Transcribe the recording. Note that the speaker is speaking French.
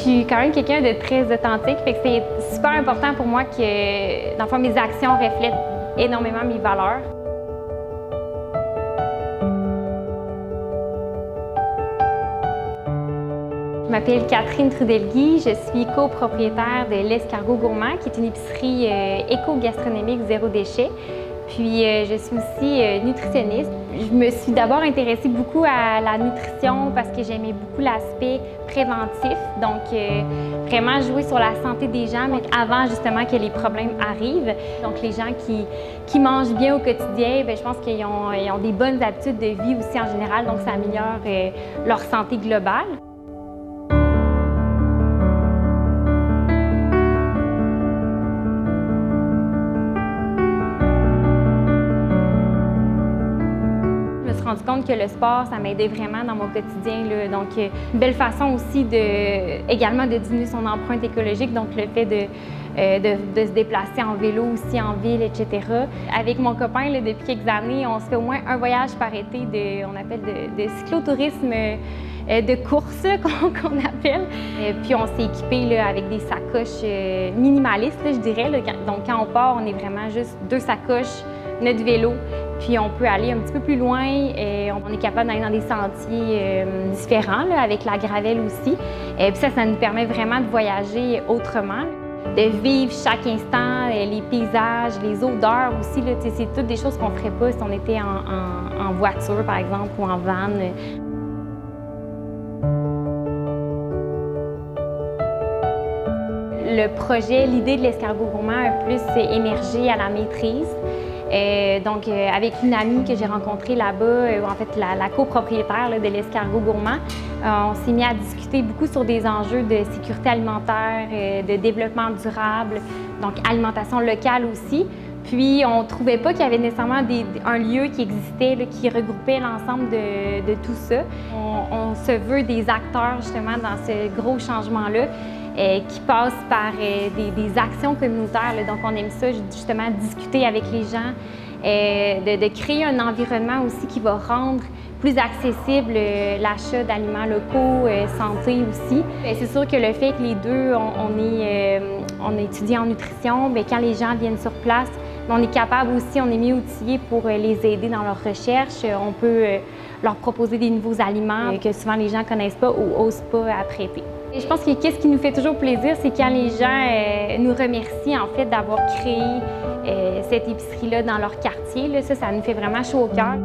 suis quand même quelqu'un de très authentique, fait que c'est super important pour moi que, dans le fond, mes actions reflètent énormément mes valeurs. Je m'appelle Catherine Trudelgui, je suis copropriétaire de l'Escargot Gourmand, qui est une épicerie éco-gastronomique zéro déchet. Puis je suis aussi nutritionniste. Je me suis d'abord intéressée beaucoup à la nutrition parce que j'aimais beaucoup l'aspect préventif, donc vraiment jouer sur la santé des gens, mais avant justement que les problèmes arrivent. Donc les gens qui mangent bien au quotidien, bien, je pense qu'ils ont des bonnes habitudes de vie aussi en général, donc ça améliore leur santé globale. Je me suis rendu compte que le sport, ça m'aidait vraiment dans mon quotidien, là. Donc, une belle façon aussi également de diminuer son empreinte écologique, donc le fait de se déplacer en vélo aussi en ville, etc. Avec mon copain, là, depuis quelques années, on se fait au moins un voyage par été on appelle de cyclotourisme de course qu'on appelle. Puis on s'est équipé là, avec des sacoches minimalistes, là, je dirais. Là. Donc quand on part, on est vraiment juste 2 sacoches, notre vélo, puis on peut aller un petit peu plus loin et on est capable d'aller dans des sentiers différents, là, avec la gravelle aussi. Puis ça nous permet vraiment de voyager autrement, de vivre chaque instant, les paysages, les odeurs aussi. C'est toutes des choses qu'on ne ferait pas si on était en voiture, par exemple, ou en van. Le projet, l'idée de l'Escargot Gourmand a plus émergé à la maîtrise. Donc, avec une amie que j'ai rencontrée là-bas, en fait la copropriétaire là, de l'Escargot Gourmand, on s'est mis à discuter beaucoup sur des enjeux de sécurité alimentaire, de développement durable, donc alimentation locale aussi. Puis, on ne trouvait pas qu'il y avait nécessairement un lieu qui existait, là, qui regroupait l'ensemble de tout ça. On se veut des acteurs justement dans ce gros changement-là. Qui passe par des actions communautaires. Là. Donc, on aime ça, justement, discuter avec les gens, de créer un environnement aussi qui va rendre plus accessible l'achat d'aliments locaux, santé aussi. C'est sûr que le fait que les deux, on étudie en nutrition, bien, quand les gens viennent sur place, on est capable aussi, on est mieux outillés pour les aider dans leurs recherches. On peut leur proposer des nouveaux aliments que souvent les gens ne connaissent pas ou n'osent pas apprêter. Et je pense que ce qui nous fait toujours plaisir, c'est quand les gens nous remercient en fait d'avoir créé cette épicerie-là dans leur quartier. Là, ça nous fait vraiment chaud au cœur.